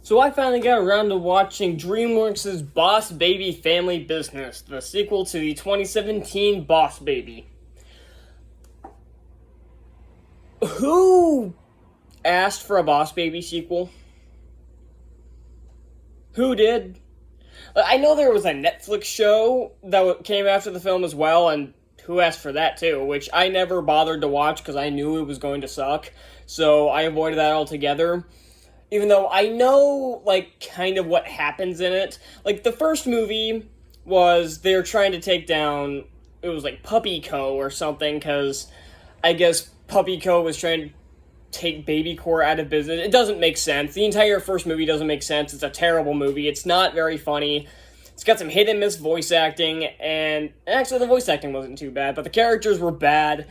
So I finally got around to watching DreamWorks' Boss Baby Family Business, the sequel to the 2017 Boss Baby. Who asked for a Boss Baby sequel? Who did? I know there was a Netflix show that came after the film as well, and who asked for that too, which I never bothered to watch because I knew it was going to suck, so I avoided that altogether. Even though I know, kind of what happens in it. The first movie was they're trying to take down, it was Puppy Co. or something, because I guess Puppy Co. was trying to take Baby Core out of business. It doesn't make sense. The entire first movie doesn't make sense. It's a terrible movie. It's not very funny. It's got some hit and miss voice acting, and actually the voice acting wasn't too bad, but the characters were bad.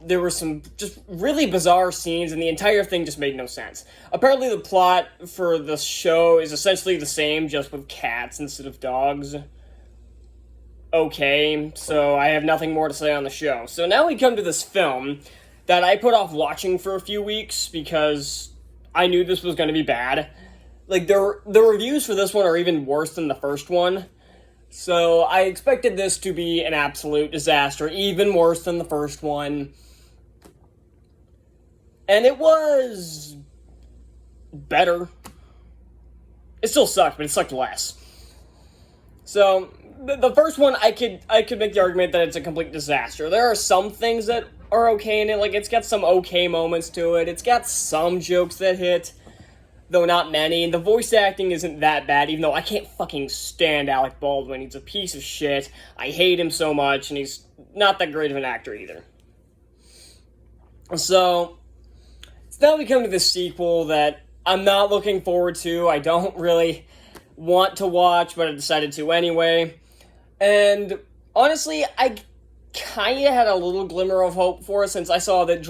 There were some just really bizarre scenes, and the entire thing just made no sense. Apparently the plot for the show is essentially the same, just with cats instead of dogs. Okay, so I have nothing more to say on the show. So now we come to this film that I put off watching for a few weeks because I knew this was going to be bad. The reviews for this one are even worse than the first one. So I expected this to be an absolute disaster, even worse than the first one. And it was better. It still sucked, but it sucked less. So the first one, I could make the argument that it's a complete disaster. There are some things that are okay in it, it's got some okay moments to it. It's got some jokes that hit, though not many. And the voice acting isn't that bad, even though I can't fucking stand Alec Baldwin. He's a piece of shit. I hate him so much, and he's not that great of an actor either. So now we come to this sequel that I'm not looking forward to. I don't really want to watch, but I decided to anyway. And honestly, I kind of had a little glimmer of hope for it since I saw that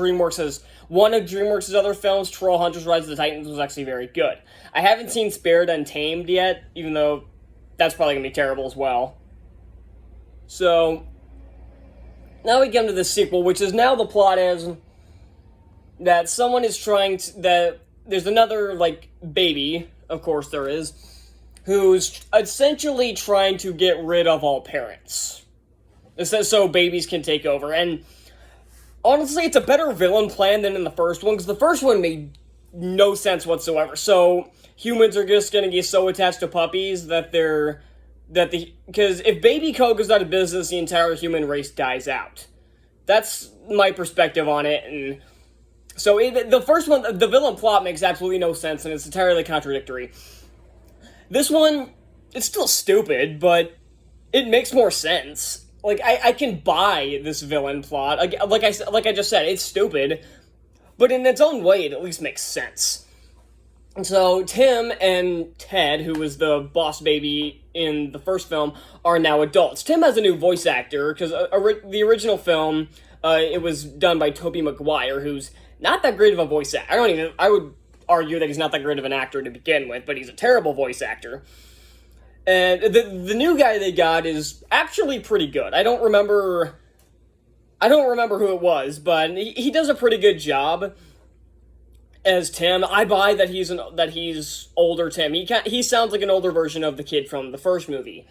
one of DreamWorks' other films, Trollhunters Rise of the Titans, was actually very good. I haven't seen Spared Untamed yet, even though that's probably going to be terrible as well. So now we come to the sequel, which is now the plot is that someone is there's another, baby, of course there is, who's essentially trying to get rid of all parents. So babies can take over, and honestly, it's a better villain plan than in the first one, because the first one made no sense whatsoever. So humans are just going to get so attached to puppies because if Baby Co goes out of business, the entire human race dies out. That's my perspective on it, and so the first one, the villain plot makes absolutely no sense, and it's entirely contradictory. This one, it's still stupid, but it makes more sense. I can buy this villain plot. Like I just said, it's stupid, but in its own way, it at least makes sense. So Tim and Ted, who was the boss baby in the first film, are now adults. Tim has a new voice actor, because the original film, it was done by Tobey Maguire, who's not that great of a voice actor. I would argue that he's not that great of an actor to begin with, but he's a terrible voice actor. And the new guy they got is actually pretty good. I don't remember who it was, but he does a pretty good job as Tim. I buy that he's older Tim. He sounds like an older version of the kid from the first movie.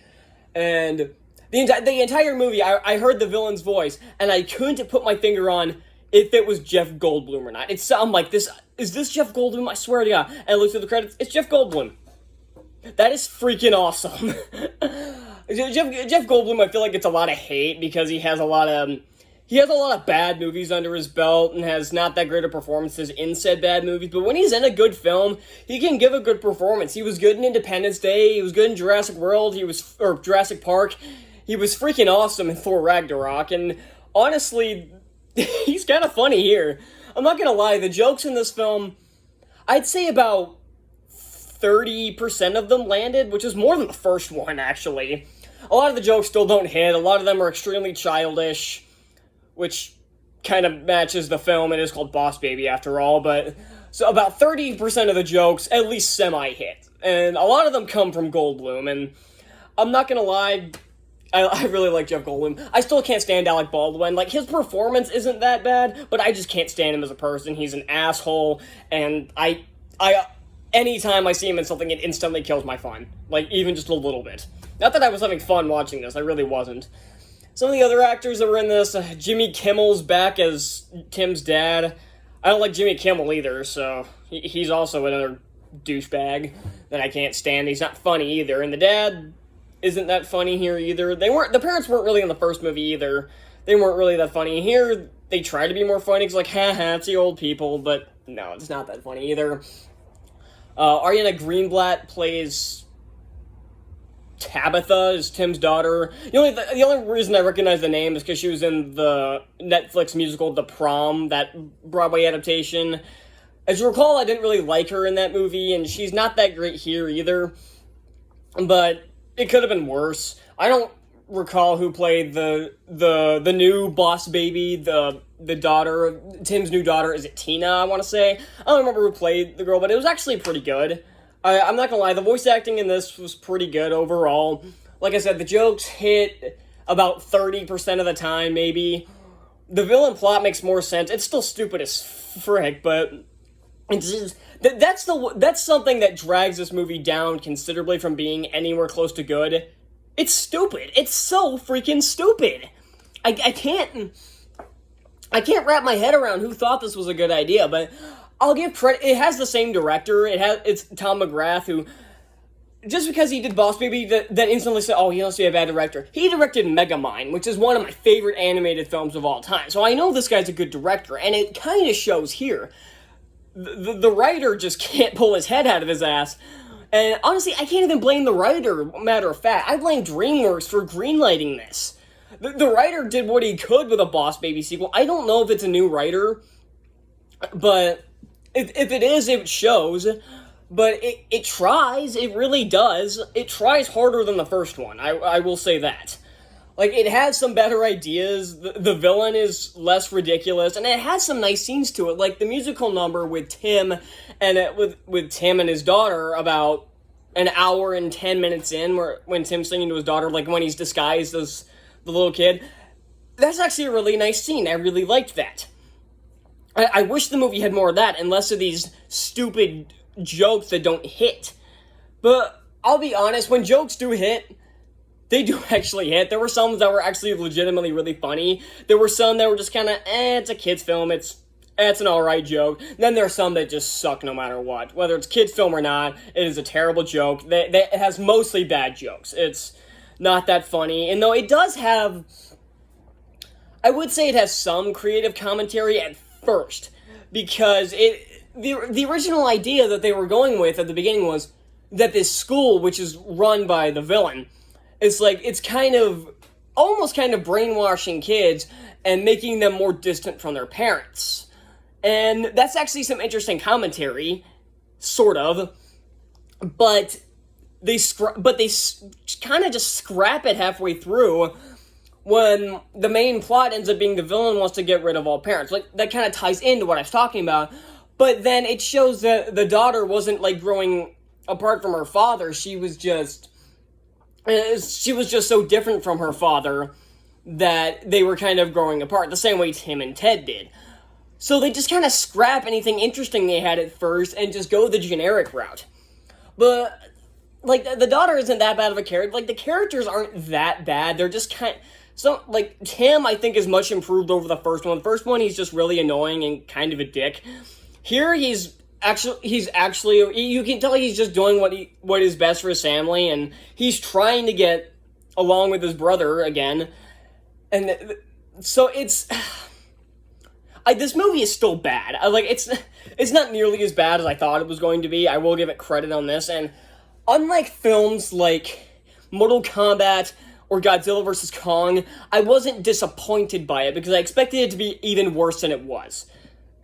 And the entire movie, I heard the villain's voice, and I couldn't put my finger on if it was Jeff Goldblum or not. I'm like, is this Jeff Goldblum? I swear to God. And I looked through the credits, it's Jeff Goldblum. That is freaking awesome. Jeff Goldblum, I feel like it's a lot of hate because he has a lot of bad movies under his belt and has not that great of performances in said bad movies. But when he's in a good film, he can give a good performance. He was good in Independence Day. He was good in Jurassic Park. He was freaking awesome in Thor Ragnarok. And honestly, he's kind of funny here. I'm not gonna lie, the jokes in this film, I'd say about 30% of them landed, which is more than the first one, actually. A lot of the jokes still don't hit. A lot of them are extremely childish, which kind of matches the film. It is called Boss Baby, after all, but so about 30% of the jokes at least semi-hit. And a lot of them come from Goldblum, and I'm not gonna lie, I really like Jeff Goldblum. I still can't stand Alec Baldwin. His performance isn't that bad, but I just can't stand him as a person. He's an asshole, and I anytime I see him in something, it instantly kills my fun. Like, even just a little bit. Not that I was having fun watching this, I really wasn't. Some of the other actors that were in this, Jimmy Kimmel's back as Tim's dad. I don't like Jimmy Kimmel either, so he's also another douchebag that I can't stand. He's not funny either, and the dad isn't that funny here either. The parents weren't really in the first movie either. They weren't really that funny. Here, they try to be more funny, it's like, haha, it's the old people, but no, it's not that funny either. Ariana Greenblatt plays Tabitha, is Tim's daughter. The only reason I recognize the name is because she was in the Netflix musical The Prom, that Broadway adaptation. As you recall, I didn't really like her in that movie, and she's not that great here either. But it could have been worse. I don't recall who played the new boss baby, the daughter, Tim's new daughter. Is it Tina, I want to say? I don't remember who played the girl, but it was actually pretty good. I'm not gonna lie, the voice acting in this was pretty good overall. Like I said, the jokes hit about 30% of the time, maybe. The villain plot makes more sense. It's still stupid as frick, but it's just, that's something that drags this movie down considerably from being anywhere close to good. It's stupid. It's so freaking stupid. I can't wrap my head around who thought this was a good idea, but I'll give credit. It has the same director. It's Tom McGrath, who, just because he did Boss Baby, that instantly said, oh, he must be a bad director. He directed Megamind, which is one of my favorite animated films of all time. So I know this guy's a good director, and it kind of shows here. The writer just can't pull his head out of his ass. And honestly, I can't even blame the writer, matter of fact. I blame DreamWorks for greenlighting this. The writer did what he could with a Boss Baby sequel. I don't know if it's a new writer, but if it is, it shows. But it tries. It really does. It tries harder than the first one. I will say that. Like, it has some better ideas. The villain is less ridiculous, and it has some nice scenes to it. Like the musical number with Tim and with Tim and his daughter about an hour and 10 minutes in, when Tim's singing to his daughter, like when he's disguised as the little kid. That's actually a really nice scene. I really liked that. I wish the movie had more of that and less of these stupid jokes that don't hit. But I'll be honest, when jokes do hit, they do actually hit. There were some that were actually legitimately really funny. There were some that were just kind of, it's a kid's film, it's an alright joke. Then there are some that just suck no matter what. Whether it's kid's film or not, it is a terrible joke. It has mostly bad jokes. It's not that funny. And though it does have, I would say it has some creative commentary at first. Because the original idea that they were going with at the beginning was that this school, which is run by the villain, it's kind of, almost kind of brainwashing kids and making them more distant from their parents. And that's actually some interesting commentary, sort of, but they kind of just scrap it halfway through when the main plot ends up being the villain wants to get rid of all parents. Like, that kind of ties into what I was talking about, but then it shows that the daughter wasn't, like, growing apart from her father. She was just so different from her father that they were kind of growing apart, the same way Tim and Ted did. So they just kind of scrap anything interesting they had at first and just go the generic route. But, like, the daughter isn't that bad of a character. Like, the characters aren't that bad. They're just kind of, so, like, Tim, I think, is much improved over the first one. The first one, he's just really annoying and kind of a dick. Here, he's actually, you can tell he's just doing what is best for his family, and he's trying to get along with his brother again. And so it's, this movie is still bad. It's not nearly as bad as I thought it was going to be. I will give it credit on this. And unlike films like Mortal Kombat or Godzilla vs. Kong, I wasn't disappointed by it because I expected it to be even worse than it was.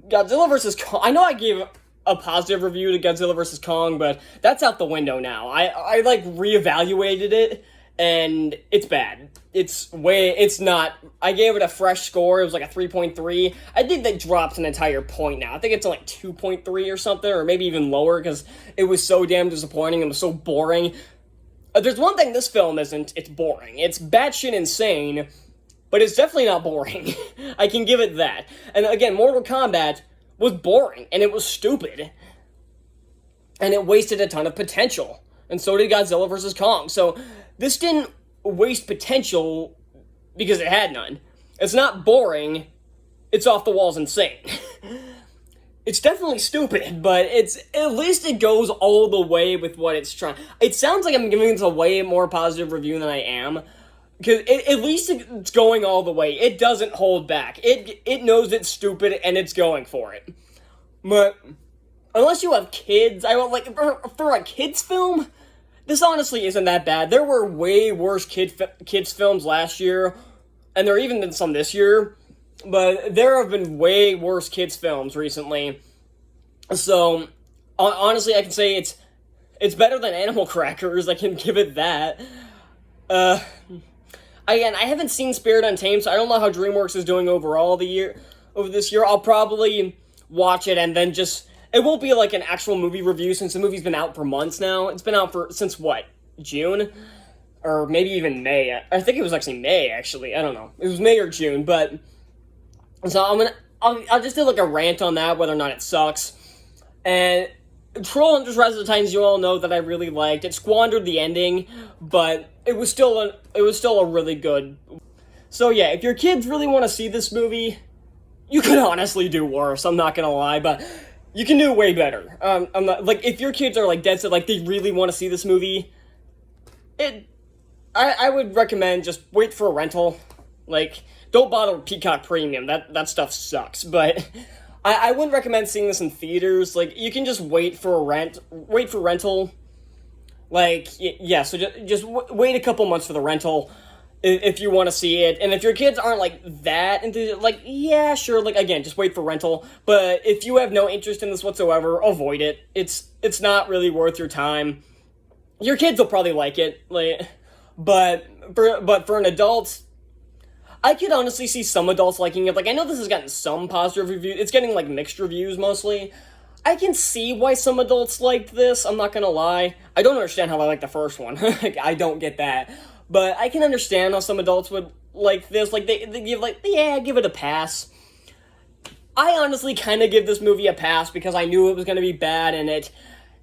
Godzilla vs. Kong, I know I gave a positive review to Godzilla vs. Kong, but that's out the window now. I reevaluated it, and it's bad. It's not, I gave it a fresh score. It was like a 3.3. I think that dropped an entire point now. I think it's like 2.3 or something, or maybe even lower, because it was so damn disappointing and was so boring. There's one thing this film isn't, it's boring. It's batshit insane, but it's definitely not boring. I can give it that. And again, Mortal Kombat was boring, and it was stupid. and it wasted a ton of potential. And so did Godzilla vs. Kong. So this didn't waste potential because it had none. It's not boring. It's off the walls insane. It's definitely stupid, but it's at least it goes all the way with what it's trying. It sounds like I'm giving this a way more positive review than I am, because at least it's going all the way. It doesn't hold back. It knows it's stupid and it's going for it. But unless you have kids, I want like for a kids film, this honestly isn't that bad. There were way worse kids films last year, and there have even been some this year. But there have been way worse kids' films recently. So, honestly, I can say it's better than Animal Crackers. I can give it that. Again, I haven't seen Spirit Untamed, so I don't know how DreamWorks is doing over this year. I'll probably watch it and then it won't be like an actual movie review since the movie's been out for months now. It's been out since what? June? Or maybe even May. I think it was actually May, actually. I don't know. It was May or June, but... So I'll just do like a rant on that, whether or not it sucks. And Troll Hunters Rise of the Titans, you all know that I really liked. It squandered the ending, but it was still a really good. So yeah, if your kids really want to see this movie, you could honestly do worse. I'm not gonna lie, but you can do way better. I'm not like if your kids are like dead set, like they really want to see this movie. I would recommend just wait for a rental, like. Don't bother with Peacock Premium. That stuff sucks. But I wouldn't recommend seeing this in theaters. Like you can just wait for rental. Like yeah, so just wait a couple months for the rental if you want to see it. And if your kids aren't like that into like yeah, sure. Like again, just wait for rental. But if you have no interest in this whatsoever, avoid it. It's not really worth your time. Your kids will probably like it. Like, but for an adult. I could honestly see some adults liking it. Like, I know this has gotten some positive reviews. It's getting, like, mixed reviews, mostly. I can see why some adults liked this. I'm not gonna lie. I don't understand how I like the first one. I don't get that. But I can understand how some adults would like this. Like, they give, like, yeah, give it a pass. I honestly kind of give this movie a pass because I knew it was going to be bad, and it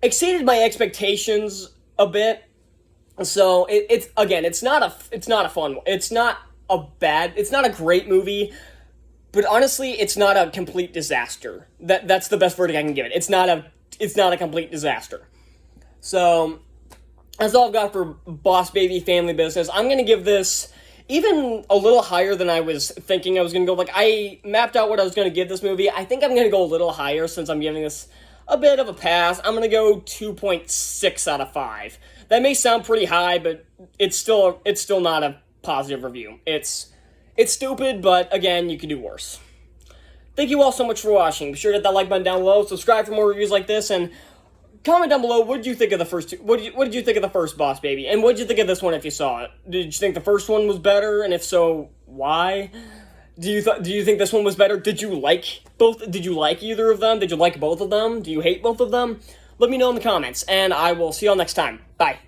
exceeded my expectations a bit. So, it's not a fun one. It's not a great movie, but honestly, it's not a complete disaster. That's the best verdict I can give it. It's not a complete disaster. So, that's all I've got for Boss Baby Family Business. I'm gonna give this even a little higher than I was thinking I was gonna go. Like, I mapped out what I was gonna give this movie. I think I'm gonna go a little higher since I'm giving this a bit of a pass. I'm gonna go 2.6 out of 5. That may sound pretty high, but it's still not a positive review. It's stupid, but again, you can do worse. Thank you all so much for watching. Be sure to hit that like button down below, subscribe for more reviews like this, and comment down below what did you think of the first two. What did you think of the first Boss Baby, and what did you think of this one if you saw it? Did you think the first one was better, and if so, why? Do you think this one was better? Did you like both? Did you like either of them? Did you like both of them? Do you hate both of them? Let me know in the comments, and I will see y'all next time. Bye.